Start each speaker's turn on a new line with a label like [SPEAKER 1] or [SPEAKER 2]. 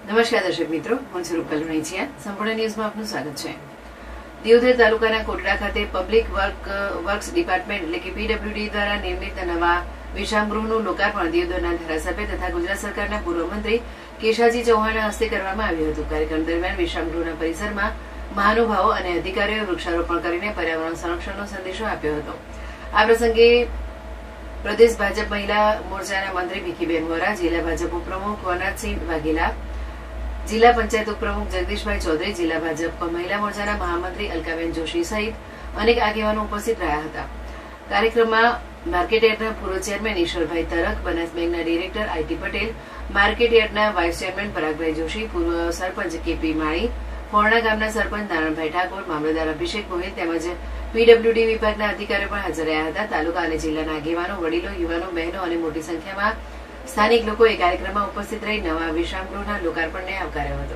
[SPEAKER 1] નમસ્કાર દર્શક મિત્રો, હું છું રૂપલ રણછિયા. સંપૂર્ણ ન્યૂઝમાં આપનું સ્વાગત છે. દિયોદર તાલુકાના કોટડા ખાતે પબ્લિક વર્ક્સ ડિપાર્ટમેન્ટ એટલે કે પીડબ્લ્યુડી દ્વારા નિર્મિત નવા વિશ્રામગૃહનું લોકાર્પણ દિયોદરના ધારાસભ્ય તથા ગુજરાત સરકારના પૂર્વ મંત્રી કેશાજી ચૌહાણના હસ્તે કરવામાં આવ્યું હતું. કાર્યક્રમ દરમિયાન વિશ્રામગૃહના પરિસરમાં મહાનુભાવો અને અધિકારીઓએ વૃક્ષારોપણ કરીને પર્યાવરણ સંરક્ષણનો સંદેશો આપ્યો હતો. આ પ્રસંગે પ્રદેશ ભાજપ મહિલા મોરચાના મંત્રી ભીખીબેન વોરા, જિલ્લા ભાજપ ઉપપ્રમુખ વનરાજસિંહ વાઘેલા, જિલ્લા પંચાયત ઉપપ્રમુખ જગદીશભાઈ ચૌધરી, જિલ્લા ભાજપ મહિલા મોરચાના મહામંત્રી અલકાબેન જોશી સહિત અનેક આગેવાનો ઉપસ્થિત રહ્યા હતા. કાર્યક્રમમાં માર્કેટયાર્ડના પૂર્વ ચેરમેન ઈશ્વરભાઈ તરક, બનાસ બેંકના ડિરેક્ટર આઈટી પટેલ, માર્કેટયાર્ડના વાઇસ ચેરમેન પરાગભાઈ જોશી, પૂર્વ સરપંચ કેપી માળી, ફોરણા ગામના સરપંચ નારણભાઈ ઠાકોર, મામલતદાર અભિષેક ગોહિલ તેમજ પીડબ્લ્યુડી વિભાગના અધિકારીઓ પણ હાજર રહ્યા હતા. તાલુકા અને જિલ્લાના આગેવાનો, વડીલો, યુવાનો, બહેનો અને મોટી સંખ્યામાં સ્થાનિક લોકોએ કાર્યક્રમમાં ઉપસ્થિત રહી નવા વિશ્રામગૃહના લોકાર્પણને આવકાર્યો હતો.